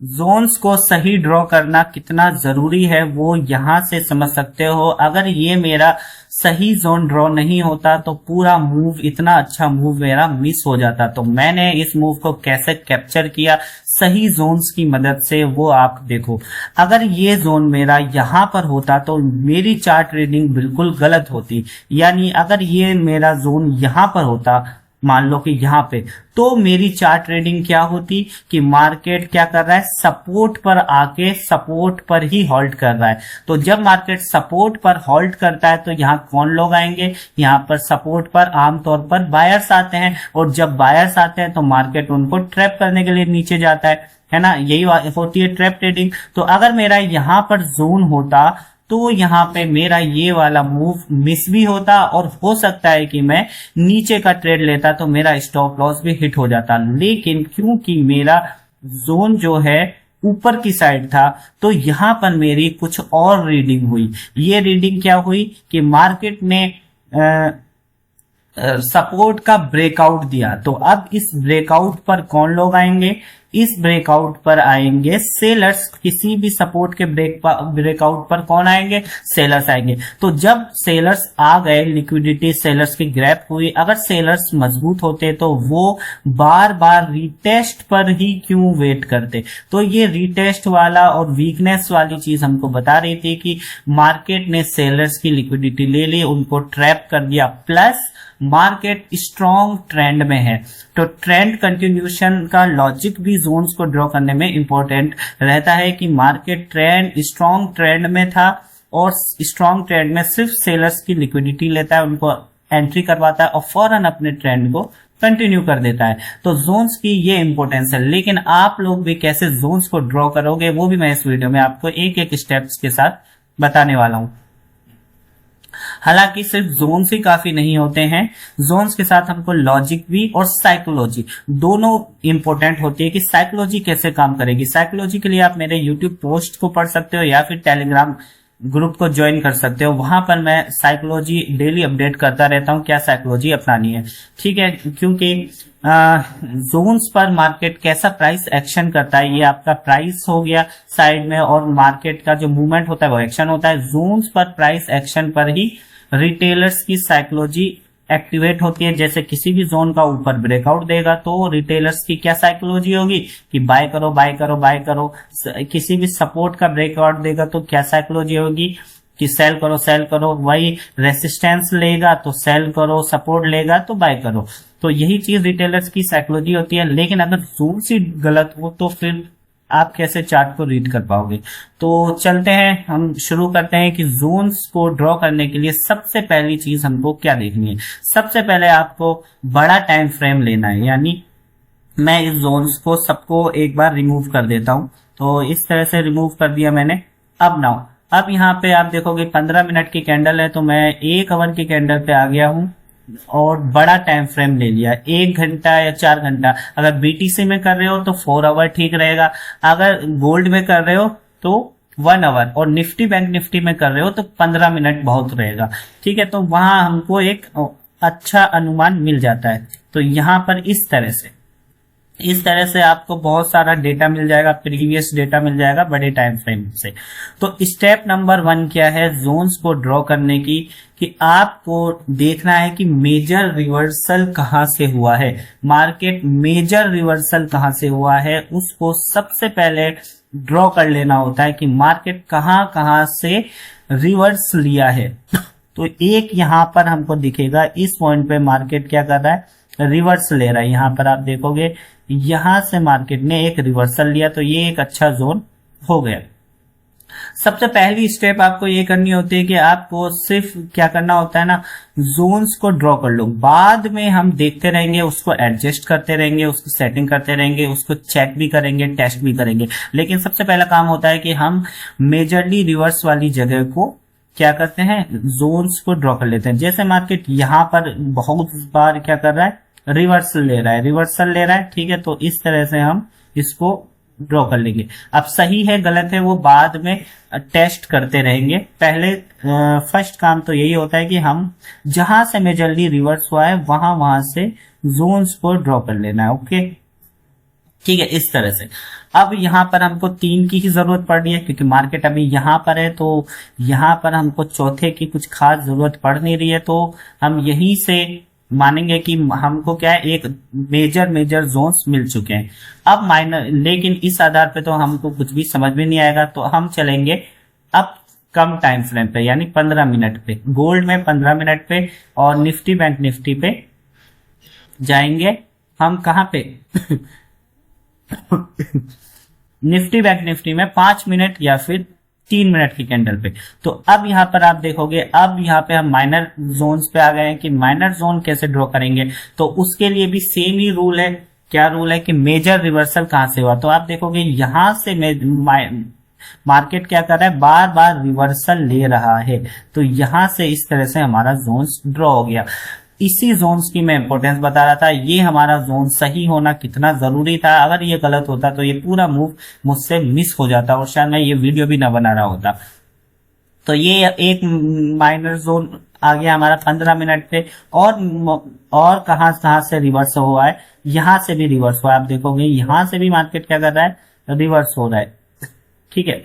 Jones को सही draw करना कितना जरूरी है वो यहां से समझ सकते हो। अगर ये मेरा सही जोन ड्रॉ नहीं होता तो पूरा मूव, इतना अच्छा मूव मेरा मिस हो जाता। तो मैंने इस मूव को कैसे कैप्चर किया सही जोन्स की मदद से, वो आप देखो। अगर ये जोन मेरा यहाँ पर होता तो मेरी चार्ट रीडिंग बिल्कुल गलत होती। यानी अगर ये मेरा जोन यहाँ पर होता, मान लो कि यहाँ पे, तो मेरी चार्ट रीडिंग क्या होती कि मार्केट क्या कर रहा है, सपोर्ट पर आके सपोर्ट पर ही होल्ड कर रहा है। तो जब मार्केट सपोर्ट पर होल्ड करता है तो यहाँ कौन लोग आएंगे, यहाँ पर सपोर्ट पर आमतौर पर बायर्स आते हैं, और जब बायर्स आते हैं तो मार्केट उनको ट्रैप करने के लिए नीचे जाता है ना। यही होती है ट्रैप ट्रेडिंग। तो अगर मेरा यहाँ पर जोन होता तो यहाँ पे मेरा ये वाला मूव मिस भी होता, और हो सकता है कि मैं नीचे का ट्रेड लेता तो मेरा स्टॉप लॉस भी हिट हो जाता। लेकिन क्योंकि मेरा जोन जो है ऊपर की साइड था तो यहाँ पर मेरी कुछ और रीडिंग हुई। ये रीडिंग क्या हुई कि मार्केट ने सपोर्ट का ब्रेकआउट दिया। तो अब इस ब्रेकआउट पर कौन लोग आएंगे, इस ब्रेकआउट पर आएंगे सेलर्स। किसी भी सपोर्ट के ब्रेकआउट पर कौन आएंगे, सेलर्स आएंगे। तो जब सेलर्स आ गए, लिक्विडिटी सेलर्स की ग्रैप हुई। अगर सेलर्स मजबूत होते तो वो बार बार रीटेस्ट पर ही क्यों वेट करते। तो ये रीटेस्ट वाला और वीकनेस वाली चीज हमको बता रही थी कि मार्केट ने सेलर्स की लिक्विडिटी ले ली, उनको ट्रैप कर दिया, प्लस मार्केट स्ट्रॉन्ग ट्रेंड में है। तो ट्रेंड कंटिन्यूशन का लॉजिक भी जोन्स को ड्रॉ करने में इंपॉर्टेंट रहता है कि मार्केट ट्रेंड स्ट्रॉन्ग ट्रेंड में था, और स्ट्रॉन्ग ट्रेंड में सिर्फ सेलर्स की लिक्विडिटी लेता है, उनको एंट्री करवाता है और फौरन अपने ट्रेंड को कंटिन्यू कर देता है। तो जोन्स की ये इंपॉर्टेंस है। लेकिन आप लोग भी कैसे जोन्स को ड्रॉ करोगे वो भी मैं इस वीडियो में आपको एक एक स्टेप्स के साथ बताने वाला हूं। हालांकि सिर्फ जोन्स ही काफी नहीं होते हैं, जोन्स के साथ हमको लॉजिक भी और साइकोलॉजी दोनों इंपॉर्टेंट होती है कि साइकोलॉजी कैसे काम करेगी। साइकोलॉजी के लिए आप मेरे यूट्यूब पोस्ट को पढ़ सकते हो या फिर टेलीग्राम ग्रुप को ज्वाइन कर सकते हो। वहां पर मैं साइकोलॉजी डेली अपडेट करता रहता हूं, क्या साइकोलॉजी अपनानी है, ठीक है। क्योंकि जोन्स पर मार्केट कैसा प्राइस एक्शन करता है, ये आपका प्राइस हो गया साइड में, और मार्केट का जो मूवमेंट होता है वो एक्शन होता है। जोन्स पर प्राइस एक्शन पर ही रिटेलर्स की साइकोलॉजी एक्टिवेट होती है। जैसे किसी भी जोन का ऊपर ब्रेकआउट देगा तो रिटेलर्स की क्या साइकोलॉजी होगी कि बाय करो बाय करो बाय करो। किसी भी सपोर्ट का ब्रेकआउट देगा तो क्या साइकोलॉजी होगी कि सेल करो सेल करो। वही रेसिस्टेंस लेगा तो सेल करो, सपोर्ट लेगा तो बाय करो। तो यही चीज रिटेलर्स की साइकोलॉजी होती है। लेकिन अगर जोन ही गलत हो तो फिर आप कैसे चार्ट को रीड कर पाओगे। तो चलते हैं, हम शुरू करते हैं कि जोन्स को ड्रॉ करने के लिए सबसे पहली चीज हमको क्या देखनी है। सबसे पहले आपको बड़ा टाइम फ्रेम लेना है। यानी मैं इस जोन्स को सबको एक बार रिमूव कर देता हूं। तो इस तरह से रिमूव कर दिया मैंने। अब यहाँ पे आप देखोगे 15 मिनट की कैंडल है, तो मैं 1 आवर की कैंडल पे आ गया हूं और बड़ा टाइम फ्रेम ले लिया, 1 घंटा या 4 घंटा। अगर बीटीसी में कर रहे हो तो 4 आवर ठीक रहेगा, अगर गोल्ड में कर रहे हो तो 1 आवर, और निफ्टी बैंक निफ्टी में कर रहे हो तो 15 मिनट बहुत रहेगा, ठीक है। तो वहां हमको एक अच्छा अनुमान मिल जाता है। तो यहाँ पर इस तरह से आपको बहुत सारा डेटा मिल जाएगा, प्रीवियस डेटा मिल जाएगा बड़े टाइम फ्रेम से। तो स्टेप नंबर 1 क्या है जोन्स को ड्रॉ करने की, कि आपको देखना है कि मेजर रिवर्सल कहां से हुआ है। मार्केट मेजर रिवर्सल कहां से हुआ है उसको सबसे पहले ड्रॉ कर लेना होता है कि मार्केट कहां से रिवर्स लिया है। तो एक यहां पर हमको दिखेगा, इस पॉइंट पे मार्केट क्या कर रहा है, रिवर्स ले रहा है। यहां पर आप देखोगे यहां से मार्केट ने एक रिवर्सल लिया, तो ये एक अच्छा जोन हो गया। सबसे पहली स्टेप आपको ये करनी होती है कि आपको सिर्फ क्या करना होता है ना, जोन्स को ड्रॉ कर लो। बाद में हम देखते रहेंगे, उसको एडजस्ट करते रहेंगे, उसको सेटिंग करते रहेंगे, उसको चेक भी करेंगे, टेस्ट भी करेंगे। लेकिन सबसे पहला काम होता है कि हम मेजरली रिवर्स वाली जगह को क्या करते हैं, जोन्स को ड्रॉ कर लेते हैं। जैसे मार्केट यहाँ पर बहुत बार क्या कर रहा है, रिवर्सल ले रहा है, ठीक है। तो इस तरह से हम इसको ड्रॉ कर लेंगे। अब सही है गलत है वो बाद में टेस्ट करते रहेंगे। पहले फर्स्ट काम तो यही होता है कि हम जहां से मेजरली रिवर्स हुआ है वहां से जोन्स को ड्रॉ कर लेना है, ओके। ठीक है, इस तरह से। अब यहाँ पर हमको 3 की ही जरूरत पड़ रही है क्योंकि मार्केट अभी यहाँ पर है, तो यहाँ पर हमको चौथे की कुछ खास जरूरत पड़ नहीं रही है, तो हम यहीं से मानेंगे कि हमको क्या है, एक मेजर मेजर जोन्स मिल चुके हैं। अब माइनर, लेकिन इस आधार पे तो हमको कुछ भी समझ में नहीं आएगा, तो हम चलेंगे अब कम टाइम फ्रेम पे, यानी 15 मिनट पे। गोल्ड में 15 मिनट पे और निफ्टी बैंक निफ्टी पे जाएंगे हम कहाँ पे निफ्टी बैंक निफ्टी में 5 मिनट या फिर 3 मिनट की कैंडल पे। तो अब यहाँ पर आप देखोगे, अब यहाँ पे हम माइनर जोन्स पे आ गए हैं कि माइनर जोन कैसे ड्रॉ करेंगे। तो उसके लिए भी सेम ही रूल है। क्या रूल है कि मेजर रिवर्सल कहां से हुआ, तो आप देखोगे यहां से मार्केट क्या कर रहा है, बार बार रिवर्सल ले रहा है, तो यहां से इस तरह से हमारा जोन्स ड्रॉ हो गया। इसी जोन्स की मैं इंपॉर्टेंस बता रहा था, ये हमारा जोन सही होना कितना जरूरी था। अगर ये गलत होता तो ये पूरा मूव मुझसे मिस हो जाता और शायद मैं ये वीडियो भी ना बना रहा होता। तो ये एक माइनर जोन आ गया हमारा 15 मिनट पे। और कहां कहां से रिवर्स हुआ है, यहां से भी रिवर्स हुआ है। आप देखोगे यहां से भी मार्केट क्या कर रहा है, रिवर्स हो रहा है। ठीक है,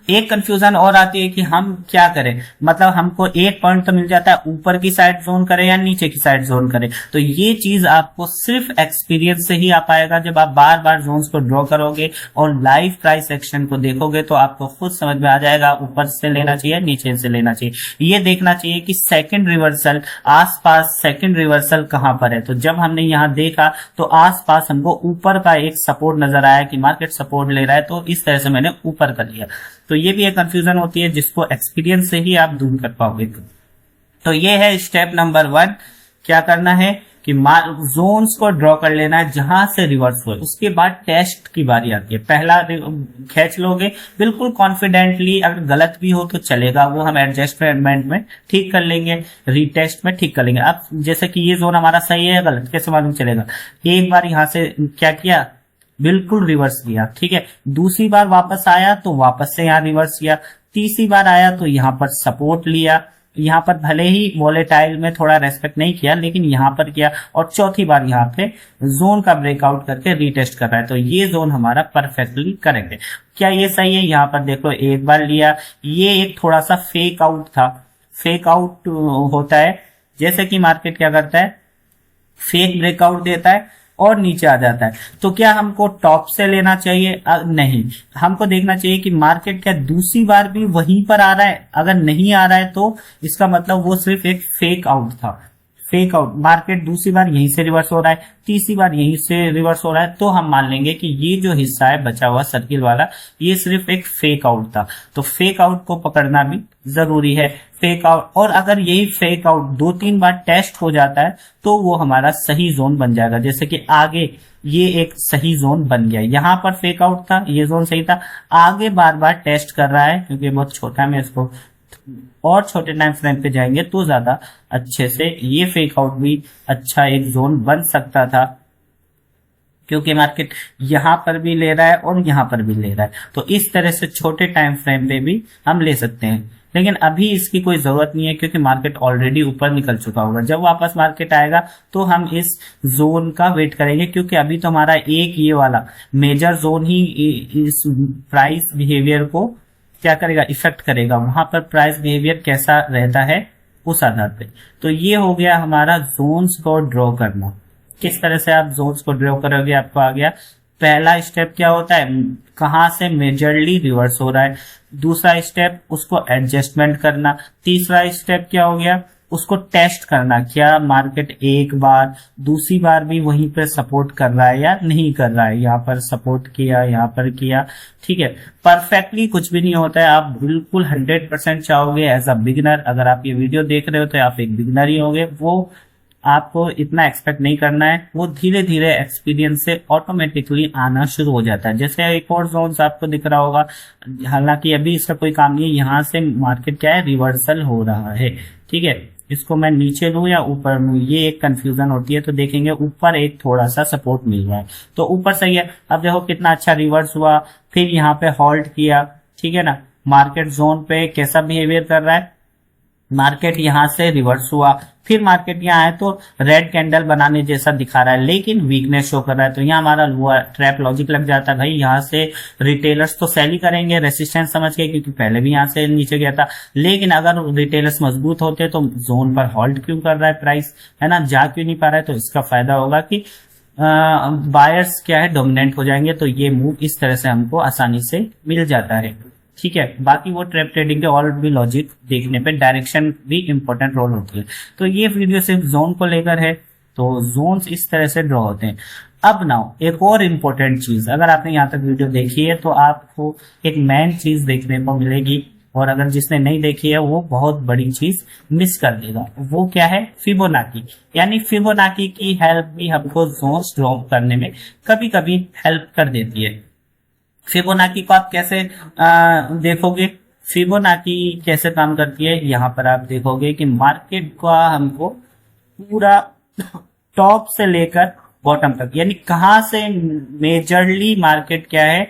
एक कंफ्यूजन और आती है कि हम क्या करें, मतलब हमको एक पॉइंट तो मिल जाता है, ऊपर की साइड जोन करें या नीचे की साइड जोन करें। तो ये चीज आपको सिर्फ एक्सपीरियंस से ही आ पाएगा, जब आप बार बार जोन्स को ड्रॉ करोगे और लाइव प्राइस एक्शन को देखोगे तो आपको खुद समझ में आ जाएगा ऊपर से लेना चाहिए नीचे से लेना चाहिए। ये देखना चाहिए कि सेकंड रिवर्सल आसपास, सेकंड रिवर्सल कहां पर है। तो जब हमने यहाँ देखा तो आसपास हमको ऊपर का एक सपोर्ट नजर आया कि मार्केट सपोर्ट ले रहा है, तो इस तरह से मैंने ऊपर कर लिया। तो ये भी एक कंफ्यूजन होती है जिसको एक्सपीरियंस से ही आप दूर कर पाओगे। तो ये है स्टेप नंबर 1। क्या करना है कि जोन्स को ड्रॉ कर लेना है जहां से रिवर्स हो। उसके बाद टेस्ट की बारी आती है, पहला खींच लोगे बिल्कुल कॉन्फिडेंटली, अगर गलत भी हो तो चलेगा, वो हम एडजस्टमेंट में ठीक कर लेंगे, रीटेस्ट में ठीक कर लेंगे। अब जैसे कि ये जोन हमारा सही है या गलत, कैसे मालूम चलेगा, एक बार यहां से क्या किया, बिल्कुल रिवर्स किया। ठीक है, दूसरी बार वापस आया तो वापस से यहाँ रिवर्स किया, तीसरी बार आया तो यहाँ पर सपोर्ट लिया, यहाँ पर भले ही वॉलेटाइल में थोड़ा रेस्पेक्ट नहीं किया लेकिन यहाँ पर किया, और चौथी बार यहाँ पे जोन का ब्रेकआउट करके रीटेस्ट कर रहा है। तो ये जोन हमारा परफेक्टली करेक्ट है। क्या ये सही है, यहाँ पर देख लो एक बार लिया, ये एक थोड़ा सा फेक आउट था। फेक आउट होता है जैसे कि मार्केट क्या करता है, फेक ब्रेकआउट देता है और नीचे आ जाता है। तो क्या हमको टॉप से लेना चाहिए? नहीं, हमको देखना चाहिए कि मार्केट क्या दूसरी बार भी वहीं पर आ रहा है। अगर नहीं आ रहा है तो इसका मतलब वो सिर्फ एक फेक आउट था। फेक आउट, मार्केट दूसरी बार यहीं से रिवर्स हो रहा है, तीसरी बार यहीं से रिवर्स हो रहा है, तो हम मान लेंगे कि ये जो हिस्सा है बचा हुआ सर्किल वाला, ये सिर्फ एक फेक आउट था। तो फेक आउट को पकड़ना भी जरूरी है। फेक आउट, और अगर यही फेक आउट 2-3 बार टेस्ट हो जाता है तो वो हमारा सही जोन बन जाएगा। जैसे कि आगे ये एक सही जोन बन गया, यहाँ पर फेक आउट था, ये जोन सही था, आगे बार बार टेस्ट कर रहा है क्योंकि बहुत छोटा है, मैं इसको और छोटे टाइम फ्रेम पे जाएंगे तो ज्यादा अच्छे से, ये फेक आउट भी अच्छा एक जोन बन सकता था क्योंकि मार्केट यहां पर भी ले रहा है और यहां पर भी ले रहा है। तो इस तरह से छोटे टाइम फ्रेम पे भी हम ले सकते हैं, लेकिन अभी इसकी कोई जरूरत नहीं है क्योंकि मार्केट ऑलरेडी ऊपर निकल चुका होगा। जब वापस मार्केट आएगा तो हम इस जोन का वेट करेंगे, क्योंकि अभी तो हमारा एक ये वाला मेजर जोन ही इस प्राइस बिहेवियर को क्या करेगा, इफेक्ट करेगा। वहां पर प्राइस बिहेवियर कैसा रहता है उस आधार पे। तो ये हो गया हमारा जोन्स को ड्रॉ करना। किस तरह से आप जोन्स को ड्रॉ करोगे, आपको आ गया। पहला स्टेप क्या होता है, कहां से मेजरली रिवर्स हो रहा है। दूसरा स्टेप उसको एडजस्टमेंट करना। तीसरा स्टेप क्या हो गया, उसको टेस्ट करना, क्या मार्केट एक बार दूसरी बार भी वहीं पर सपोर्ट कर रहा है या नहीं कर रहा है। यहाँ पर सपोर्ट किया, यहाँ पर किया, ठीक है। परफेक्टली कुछ भी नहीं होता है, आप बिल्कुल 100% चाहोगे एज अ बिगिनर। अगर आप ये वीडियो देख रहे हो तो आप एक बिगिनर ही होगे, वो आपको इतना एक्सपेक्ट नहीं करना है, वो धीरे धीरे एक्सपीरियंस से ऑटोमेटिकली आना शुरू हो जाता है। जैसे एक और जोन आपको दिख रहा होगा, हालांकि अभी इसका कोई काम नहीं है, यहाँ से मार्केट क्या है, रिवर्सल हो रहा है, ठीक है। इसको मैं नीचे लूं या ऊपर लूं, ये एक कंफ्यूजन होती है। तो देखेंगे ऊपर एक थोड़ा सा सपोर्ट मिल रहा है, तो ऊपर सही है। अब देखो कितना अच्छा रिवर्स हुआ, फिर यहाँ पे हॉल्ट किया, ठीक है ना। मार्केट जोन पे कैसा बिहेवियर कर रहा है, मार्केट यहाँ से रिवर्स हुआ, फिर मार्केट यहाँ आए तो रेड कैंडल बनाने जैसा दिखा रहा है लेकिन वीकनेस शो कर रहा है, तो यहाँ हमारा ट्रैप लॉजिक लग जाता है भाई। यहाँ से रिटेलर्स तो सेल ही करेंगे रेसिस्टेंस समझ के, क्योंकि पहले भी यहाँ से नीचे गया था। लेकिन अगर रिटेलर्स मजबूत होते तो जोन पर होल्ड क्यों कर रहा है प्राइस, है ना, जा क्यों नहीं पा रहा है। तो इसका फायदा होगा कि बायर्स क्या है डोमिनेंट हो जाएंगे, तो ये मूव इस तरह से हमको आसानी से मिल जाता है। ठीक है, बाकी वो ट्रैप ट्रेडिंग के और भी लॉजिक देखने पे डायरेक्शन भी इंपॉर्टेंट रोल होती है। तो ये वीडियो सिर्फ जोन को लेकर है, तो जोन्स इस तरह से ड्रॉ होते हैं। अब नाउ एक और इम्पोर्टेंट चीज, अगर आपने यहाँ तक वीडियो देखी है तो आपको एक मेन चीज देखने को मिलेगी, और अगर जिसने नहीं देखी है वो बहुत बड़ी चीज मिस कर देगा। वो क्या है, फिबोनाची। यानी फिबोनाची की हेल्प भी हमको जोन्स ड्रॉ करने में कभी कभी हेल्प कर देती है। फिबोनाची को आप कैसे देखोगे, फिबोनाची कैसे काम करती है, यहाँ पर आप देखोगे कि मार्केट का हमको पूरा टॉप से लेकर बॉटम तक, यानी कहाँ से मेजरली मार्केट क्या है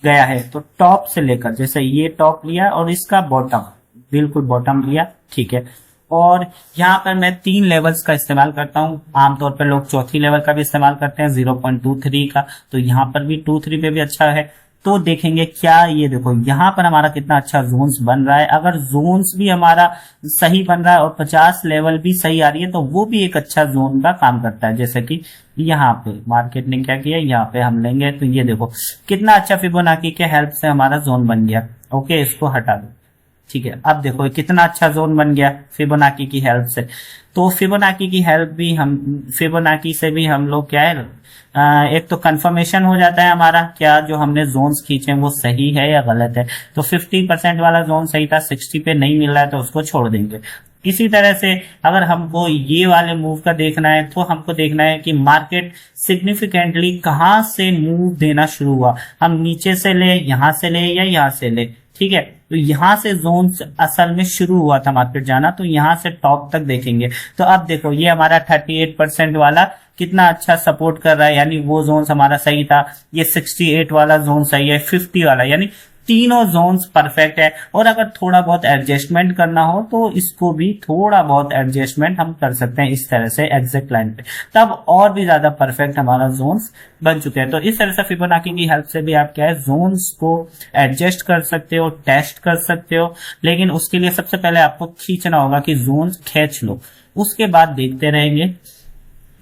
गया है, तो टॉप से लेकर, जैसे ये टॉप लिया और इसका बॉटम, बिल्कुल बॉटम लिया, ठीक है। और यहाँ पर मैं 3 लेवल्स का इस्तेमाल करता हूँ, आमतौर पर लोग चौथी लेवल का भी इस्तेमाल करते हैं 0.23 का, तो यहाँ पर भी 23 पे भी अच्छा है। तो देखेंगे क्या, ये देखो यहाँ पर हमारा कितना अच्छा जोन्स बन रहा है। अगर जोन्स भी हमारा सही बन रहा है और 50 लेवल भी सही आ रही है तो वो भी एक अच्छा जोन का काम करता है। जैसे कि यहाँ पे मार्केट ने क्या किया, यहाँ पे हम लेंगे तो ये देखो कितना अच्छा फिबोनाची के हेल्प से हमारा जोन बन गया। ओके, इसको हटा दो, ठीक है। अब देखो कितना अच्छा जोन बन गया फिबोनाची की हेल्प से। तो फिबोनाची की हेल्प भी हम, फिबोनाची से भी हम लोग क्या है, एक तो कंफर्मेशन हो जाता है हमारा क्या जो हमने जोन्स खींचे वो सही है या गलत है। तो 50% वाला जोन सही था, 60 पे नहीं मिल रहा है तो उसको छोड़ देंगे। इसी तरह से अगर हमको ये वाले मूव का देखना है तो हमको देखना है कि मार्केट सिग्निफिकेंटली कहाँ से मूव देना शुरू हुआ, हम नीचे से ले, यहाँ से ले या यहाँ से ले, ठीक है। तो यहाँ से जोन असल में शुरू हुआ था मार्केट जाना, तो यहाँ से टॉप तक देखेंगे। तो अब देखो ये हमारा 38% वाला कितना अच्छा सपोर्ट कर रहा है, यानी वो जोन हमारा सही था। ये 68 वाला जोन सही है, 50 वाला, यानी तीनों जोन्स परफेक्ट है। और अगर थोड़ा बहुत एडजस्टमेंट करना हो तो इसको भी थोड़ा बहुत एडजस्टमेंट हम कर सकते हैं इस तरह से एग्जैक्ट लाइन पे, तब और भी ज्यादा परफेक्ट हमारा जोन्स बन चुके हैं। तो इस तरह से फिबोनाची की हेल्प से भी आप क्या है जोन्स को एडजस्ट कर सकते हो, टेस्ट कर सकते हो। लेकिन उसके लिए सबसे पहले आपको खींचना होगा कि जोन्स खींच लो, उसके बाद देखते रहेंगे,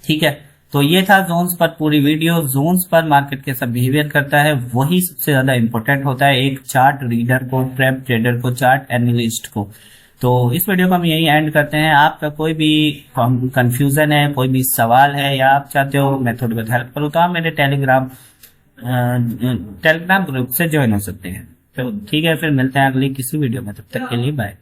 ठीक है। तो ये था जोन्स पर पूरी वीडियो। जोन्स पर मार्केट कैसा बिहेवियर करता है वही सबसे ज्यादा इंपॉर्टेंट होता है एक चार्ट रीडर को, ट्रैप ट्रेडर को, चार्ट एनालिस्ट को। तो इस वीडियो को हम यही एंड करते हैं। आपका कोई भी कंफ्यूजन है, कोई भी सवाल है, या आप चाहते हो मैं थोड़ी बहुत हेल्प करूँ तो आप मेरे टेलीग्राम ग्रुप से ज्वाइन हो सकते हैं। तो ठीक है, फिर मिलते हैं अगली किसी वीडियो में, तब तक के लिए बाय।